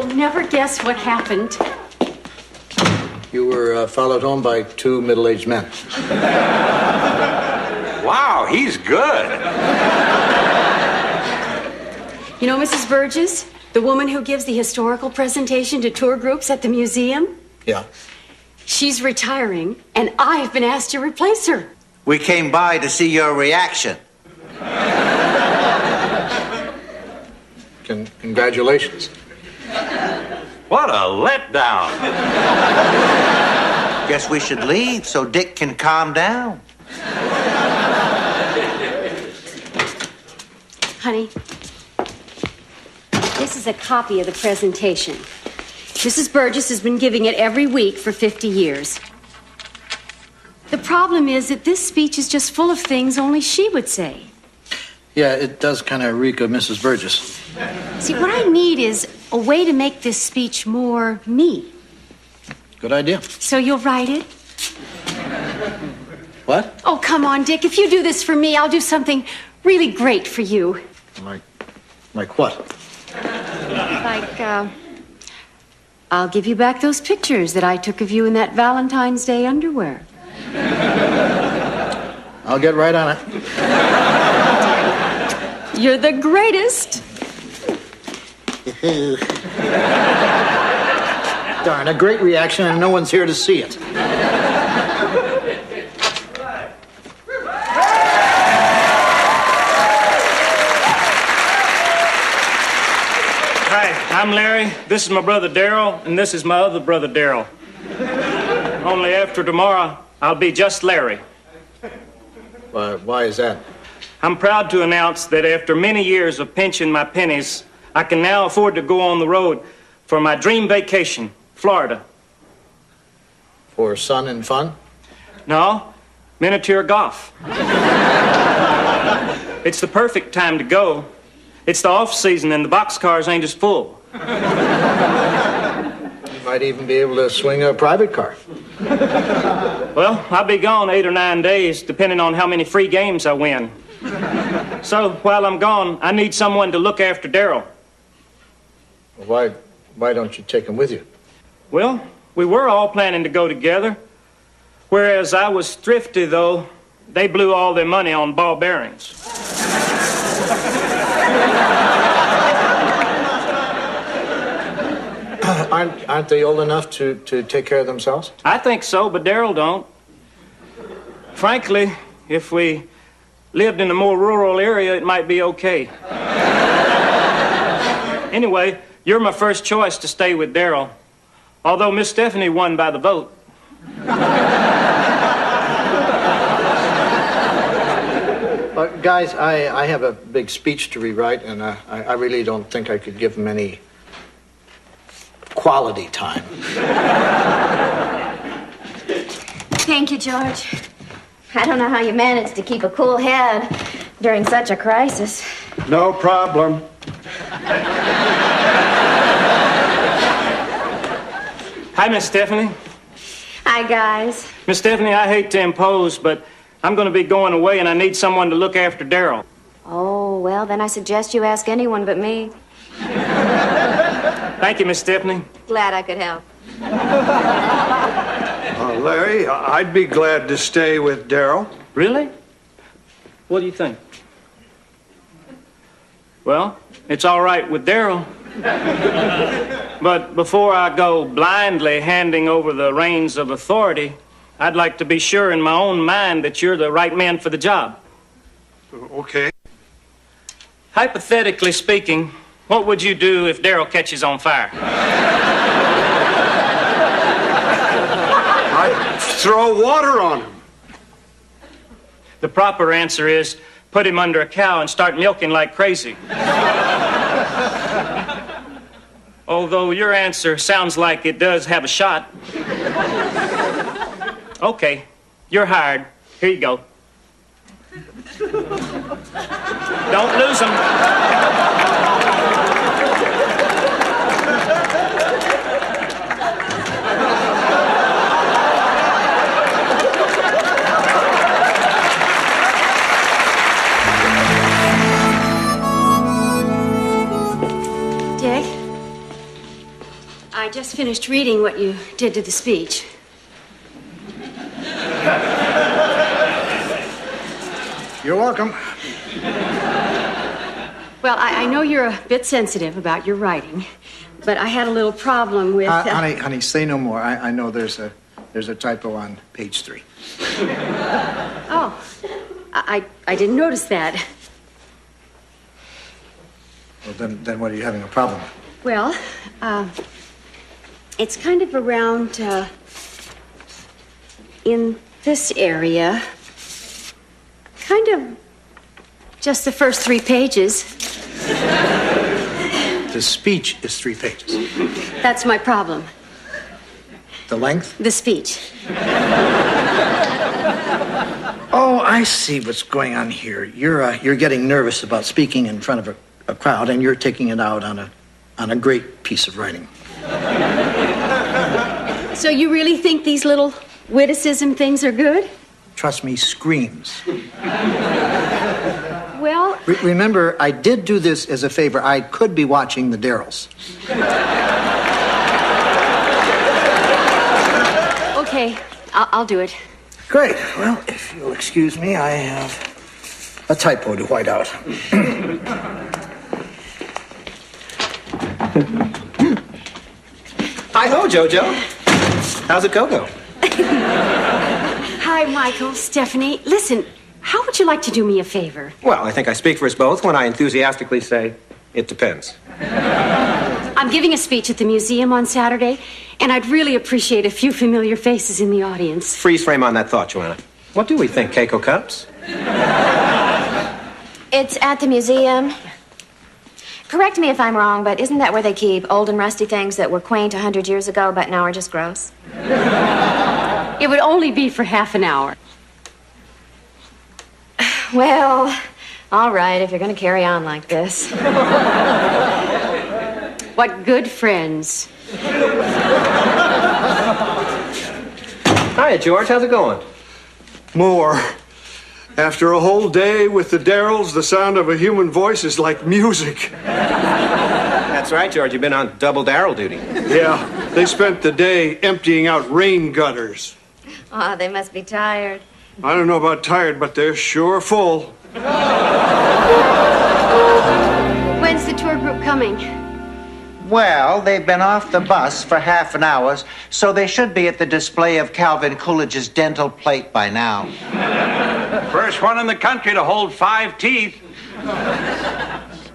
You'll never guess what happened. You were followed home by two middle-aged men. Wow, he's good. You know, Mrs. Burgess, the woman who gives the historical presentation to tour groups at the museum? Yeah. She's retiring, and I've been asked to replace her. We came by to see your reaction. Congratulations. What a letdown. Guess we should leave so Dick can calm down. Honey, this is a copy of the presentation. Mrs. Burgess has been giving it every week for 50 years. The problem is that this speech is just full of things only she would say. Yeah, it does kind of reek of Mrs. Burgess. See, what I need is a way to make this speech more me. Good idea. So you'll write it? What? Oh, come on, Dick. If you do this for me, I'll do something really great for you. Like what? Like, I'll give you back those pictures that I took of you in that Valentine's Day underwear. I'll get right on it. You're the greatest. Darn, a great reaction, and no one's here to see it. Hi, I'm Larry. This is my brother Darryl, and this is my other brother Darryl. Only after tomorrow, I'll be just Larry. Why is that? I'm proud to announce that after many years of pinching my pennies, I can now afford to go on the road for my dream vacation, Florida. For sun and fun? No, miniature golf. It's the perfect time to go. It's the off-season and the boxcars ain't as full. You might even be able to swing a private car. Well, I'll be gone 8 or 9 days, depending on how many free games I win. So, while I'm gone, I need someone to look after Darryl. Why don't you take him with you? Well, we were all planning to go together. Whereas I was thrifty, though, they blew all their money on ball bearings. Aren't they old enough to take care of themselves? I think so, but Darryl don't. Frankly, if we lived in a more rural area, it might be okay. Anyway, you're my first choice to stay with Darryl, although Miss Stephanie won by the vote. Guys, I have a big speech to rewrite, and I really don't think I could give them any quality time. Thank you, George. I don't know how you managed to keep a cool head during such a crisis. No problem. Hi, Miss Stephanie. Hi, guys. Miss Stephanie, I hate to impose, but I'm going to be going away, and I need someone to look after Darryl. Oh, well, then I suggest you ask anyone but me. Thank you, Miss Stephanie. Glad I could help. Larry, I'd be glad to stay with Darryl. Really? What do you think? Well, it's all right with Darryl. But before I go blindly handing over the reins of authority, I'd like to be sure in my own mind that you're the right man for the job. Okay. Hypothetically speaking, what would you do if Darryl catches on fire? I'd throw water on him. The proper answer is put him under a cow and start milking like crazy. Although your answer sounds like it does have a shot. Okay, you're hired. Here you go. Don't lose him. Dick, I just finished reading what you did to the speech. You're welcome. Well, I know you're a bit sensitive about your writing, but I had a little problem with... Honey, say no more. I know there's a typo on page 3. Oh, I didn't notice that. Well, then what are you having a problem with? Well, it's kind of around, in this area. Kind of just the first 3 pages. The speech is 3 pages. That's my problem. The length? The speech. Oh, I see what's going on here. You're getting nervous about speaking in front of a crowd, and you're taking it out on a great piece of writing. So you really think these little witticism things are good? Trust me, screams. Well... Remember, I did do this as a favor. I could be watching the Darrells. Okay, I'll do it. Great. Well, if you'll excuse me, I have a typo to white out. Hi-ho, Jojo. How's it go? Hi, Michael, Stephanie. Listen, how would you like to do me a favor? Well, I think I speak for us both when I enthusiastically say, it depends. I'm giving a speech at the museum on Saturday, and I'd really appreciate a few familiar faces in the audience. Freeze frame on that thought, Joanna. What do we think, Keiko Cups? It's at the museum. Correct me if I'm wrong, but isn't that where they keep old and rusty things that were quaint 100 years ago but now are just gross? It would only be for half an hour. Well, all right, if you're going to carry on like this. What good friends. Hiya, George. How's it going? More. After a whole day with the Darrells, the sound of a human voice is like music. That's right, George. You've been on double Darrell duty. Yeah, they spent the day emptying out rain gutters. Oh, they must be tired. I don't know about tired, but they're sure full. When's the tour group coming? Well, they've been off the bus for half an hour, so they should be at the display of Calvin Coolidge's dental plate by now. First one in the country to hold 5 teeth.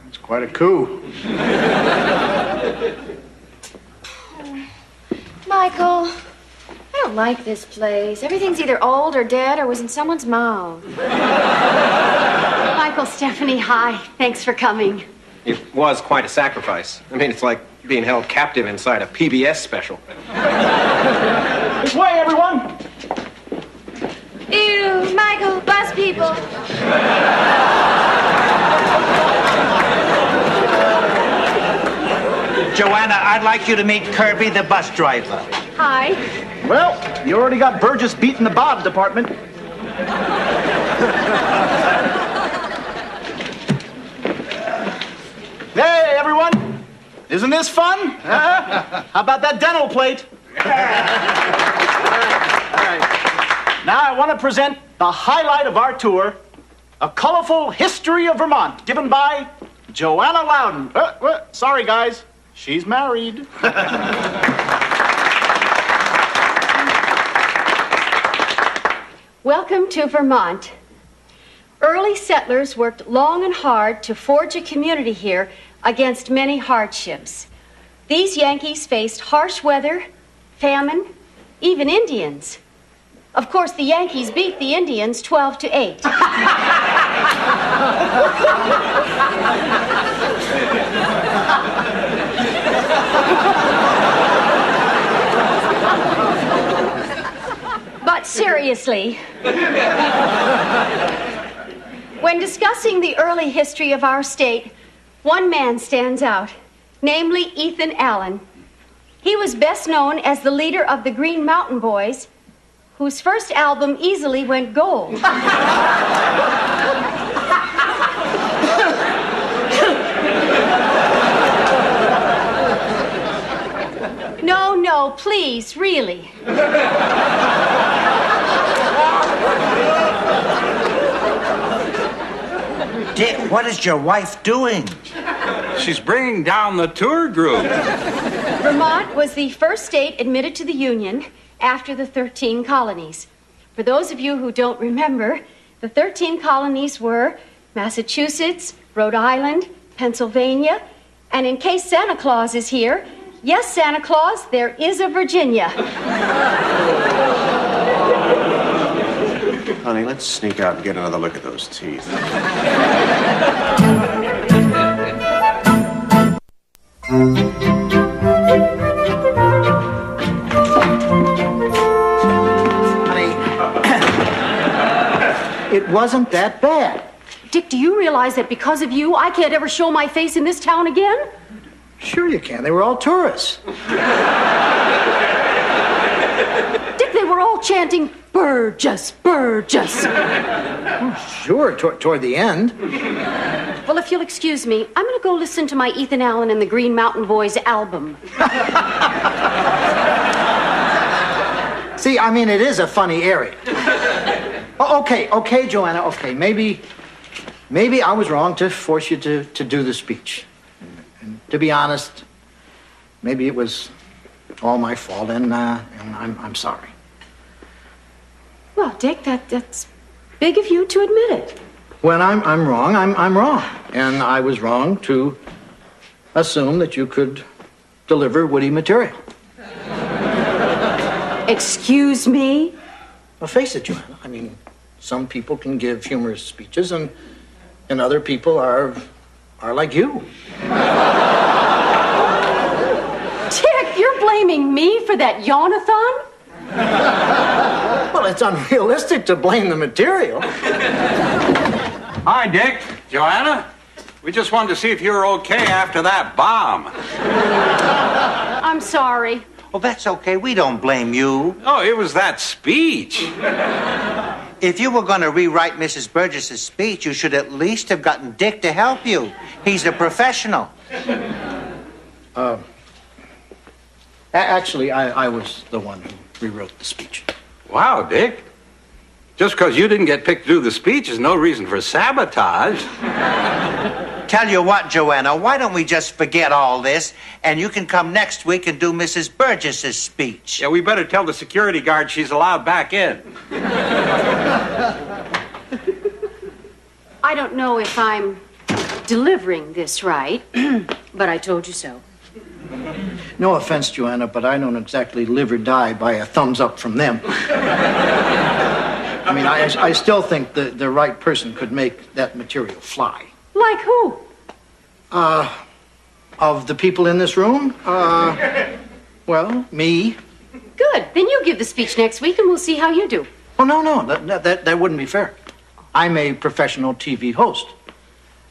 It's quite a coup. Michael, I don't like this place. Everything's either old or dead or was in someone's mouth. Michael, Stephanie, hi. Thanks for coming. It was quite a sacrifice. I mean, it's like being held captive inside a PBS special. This way, everyone! Ew, Michael, bus people. Joanna, I'd like you to meet Kirby, the bus driver. Hi. Well, you already got Burgess beating the Bob department. Hey, everyone! Isn't this fun? Huh? How about that dental plate? All right. Now I want to present the highlight of our tour, A Colorful History of Vermont, given by Joanna Loudon. Sorry, guys. She's married. Welcome to Vermont. Early settlers worked long and hard to forge a community here against many hardships. These Yankees faced harsh weather, famine, even Indians. Of course, the Yankees beat the Indians 12-8. But seriously, when discussing the early history of our state, one man stands out, namely Ethan Allen. He was best known as the leader of the Green Mountain Boys, whose first album easily went gold. please, really. Dick, what is your wife doing? She's bringing down the tour group. Vermont was the first state admitted to the Union after the 13 colonies. For those of you who don't remember, the 13 colonies were Massachusetts, Rhode Island, Pennsylvania, and in case Santa Claus is here, yes, Santa Claus, there is a Virginia. Honey, let's sneak out and get another look at those teeth. It wasn't that bad. Dick, do you realize that because of you, I can't ever show my face in this town again? Sure you can. They were all tourists. Dick, they were all chanting, Burgess, Burgess. Sure, toward the end. Well, if you'll excuse me, I'm going to go listen to my Ethan Allen and the Green Mountain Boys album. See, I mean, it is a funny area. Oh, okay, Joanna, okay. Maybe I was wrong to force you to do the speech. And to be honest, maybe it was all my fault, and I'm sorry. Well, Dick, that's big of you to admit it. When I'm wrong, I'm wrong. And I was wrong to assume that you could deliver witty material. Excuse me? Well, face it, Joanna. I mean, some people can give humorous speeches, and other people are like you. Dick, you're blaming me for that yawn-a-thon? Well, it's unrealistic to blame the material. Hi, Dick. Joanna? We just wanted to see if you were okay after that bomb. I'm sorry. Well, that's okay. We don't blame you. Oh, it was that speech. If you were going to rewrite Mrs. Burgess's speech, you should at least have gotten Dick to help you. He's a professional. Actually, I was the one who rewrote the speech. Wow, Dick. Just because you didn't get picked to do the speech is no reason for sabotage. Tell you what, Joanna, why don't we just forget all this, and you can come next week and do Mrs. Burgess's speech? Yeah, we better tell the security guard she's allowed back in. I don't know if I'm delivering this right, but I told you so. No offense, Joanna, but I don't exactly live or die by a thumbs up from them. I mean, I still think the right person could make that material fly. Like who? Of the people in this room, well, me. Good. Then you give the speech next week and we'll see how you do. Oh, no, that wouldn't be fair. I'm a professional TV host,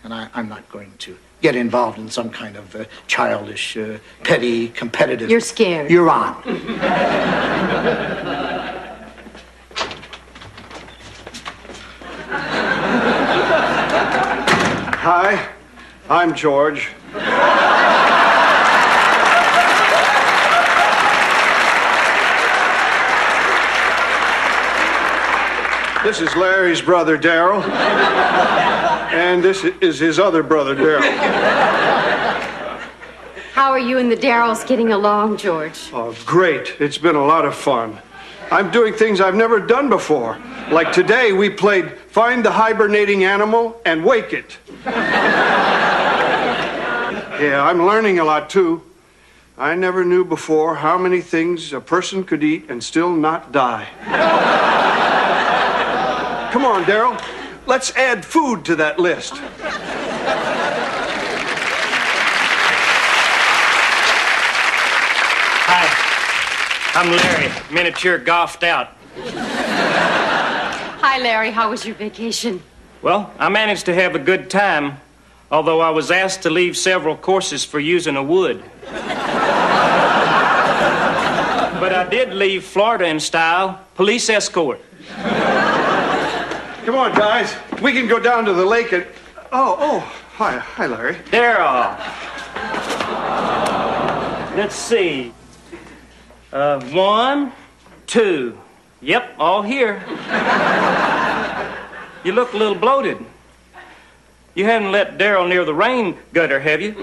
and I'm not going to get involved in some kind of childish, petty, competitive... You're scared. You're on. Hi, I'm George. This is Larry's brother, Darryl. And this is his other brother, Darryl. How are you and the Darrells getting along, George? Oh, great. It's been a lot of fun. I'm doing things I've never done before. Like today, we played Find the Hibernating Animal and Wake It. Yeah, I'm learning a lot, too. I never knew before how many things a person could eat and still not die. Come on, Darryl. Let's add food to that list. Hi, I'm Larry, miniature golfed out. Hi, Larry. How was your vacation? Well, I managed to have a good time, although I was asked to leave several courses for using a wood. But I did leave Florida in style, police escort. Come on, guys. We can go down to the lake and... Oh, hi, Larry. Darryl. Let's see. 1, 2. Yep, all here. You look a little bloated. You haven't let Darryl near the rain gutter, have you?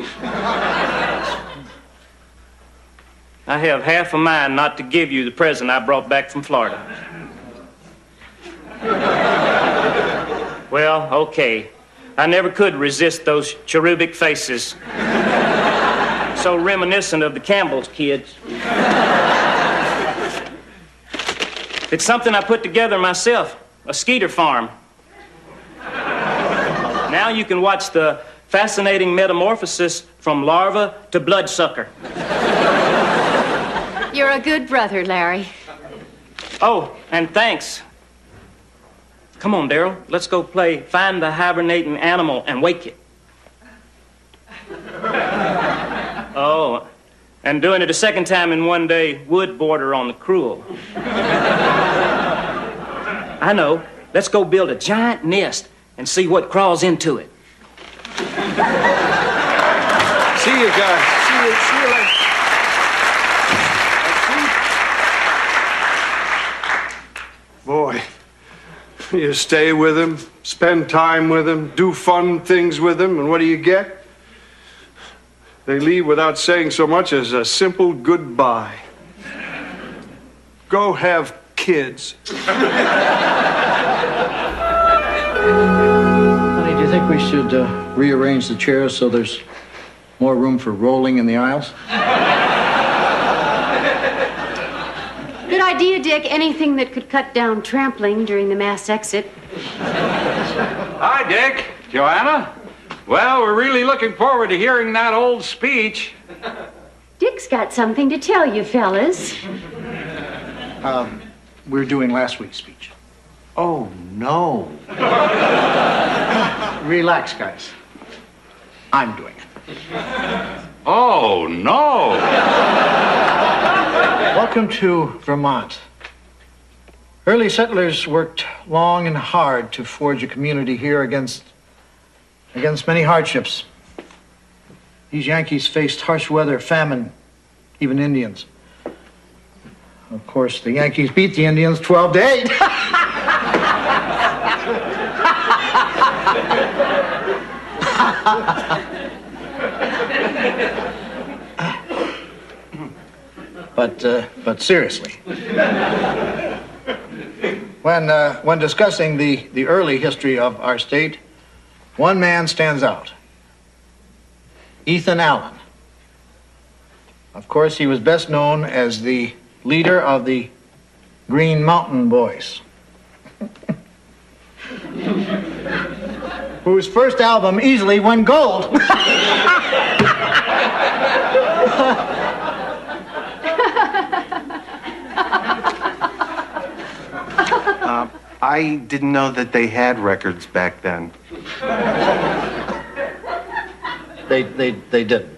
I have half a mind not to give you the present I brought back from Florida. Well, okay. I never could resist those cherubic faces. So reminiscent of the Campbell's kids. It's something I put together myself, a skeeter farm. Now you can watch the fascinating metamorphosis from larva to bloodsucker. You're a good brother, Larry. Oh, and thanks. Come on, Darryl. Let's go play Find the Hibernating Animal and Wake It. Oh, and doing it a second time in one day would border on the cruel. I know. Let's go build a giant nest and see what crawls into it. See you guys. See you later. Boy, you stay with him, spend time with him, do fun things with him, and what do you get? They leave without saying so much as a simple goodbye. Go have kids. Honey, do you think we should rearrange the chairs so there's more room for rolling in the aisles? Good idea, Dick. Anything that could cut down trampling during the mass exit. Hi, Dick. Joanna. Well, we're really looking forward to hearing that old speech. Dick's got something to tell you, fellas. We're doing last week's speech. Oh, no. Relax, guys. I'm doing it. Oh, no. Welcome to Vermont. Early settlers worked long and hard to forge a community here against many hardships. These Yankees faced harsh weather, famine, even Indians. Of course, the Yankees beat the Indians 12-8. But seriously, when discussing the early history of our state, one man stands out. Ethan Allen. Of course, he was best known as the leader of the Green Mountain Boys, whose first album easily won gold. I didn't know that they had records back then. They didn't.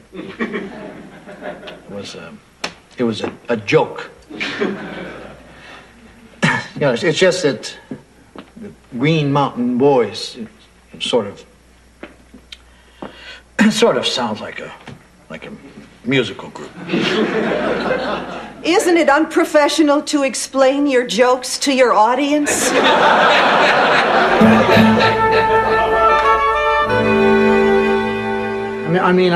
It was a joke. It's just that the Green Mountain Boys sort of sounds like a musical group. Isn't it unprofessional to explain your jokes to your audience? I made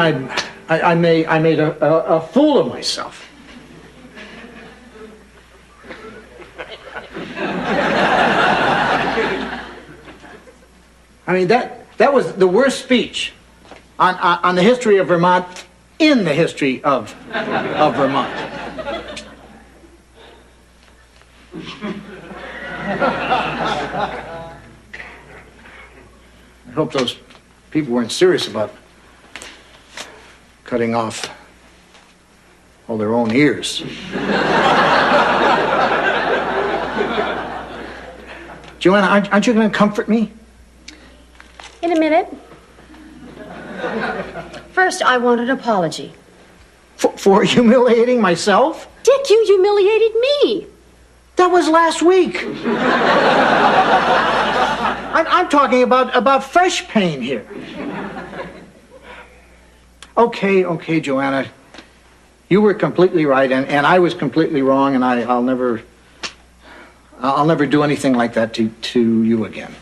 a fool of myself. I mean, that was the worst speech on the history of Vermont in the history of Vermont. I hope those people weren't serious about cutting off all their own ears. Joanna, aren't you going to comfort me? In a minute. First, I want an apology. For humiliating myself? Dick, you humiliated me. That was last week. I'm talking about fresh pain here. Okay, Joanna. You were completely right, and I was completely wrong, and I'll never do anything like that to you again.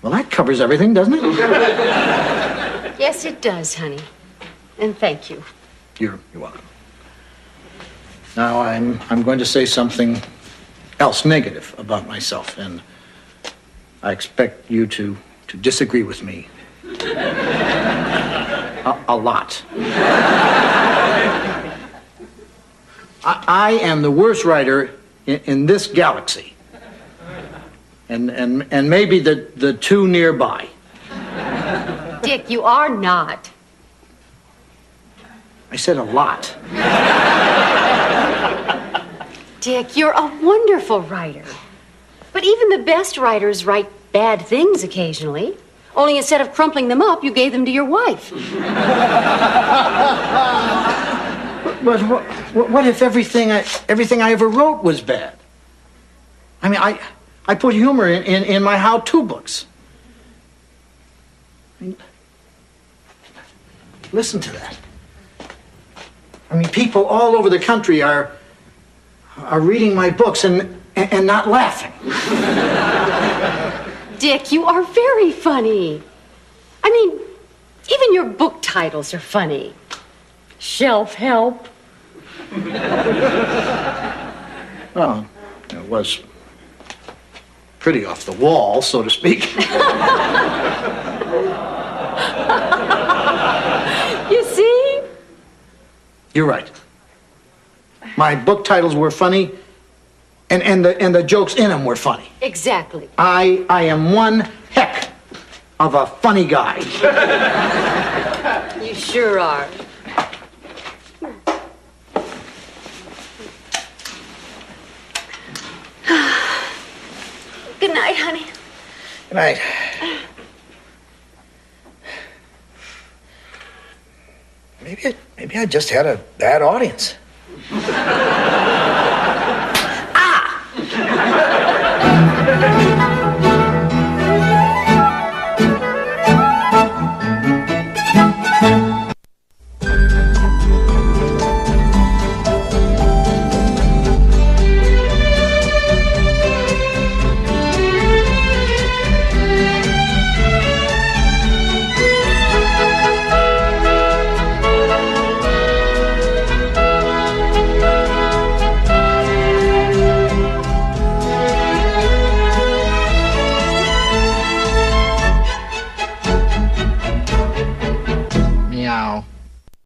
Well, that covers everything, doesn't it? Yes, it does, honey. And thank you. You're welcome. Now I'm going to say something else negative about myself, and I expect you to disagree with me a lot. I am the worst writer in this galaxy, and maybe the two nearby. Dick, you are not. I said a lot. Dick, you're a wonderful writer. But even the best writers write bad things occasionally. Only instead of crumpling them up, you gave them to your wife. But what if everything I ever wrote was bad? I mean, I put humor in my how-to books. I mean, listen to that. I mean, people all over the country are reading my books and not laughing. Dick, you are very funny. I mean, even your book titles are funny. Shelf Help. Well, it was pretty off the wall, so to speak. You see? You're right. My book titles were funny, and the jokes in them were funny. Exactly. I am one heck of a funny guy. You sure are. Good night, honey. Good night. Maybe I just had a bad audience.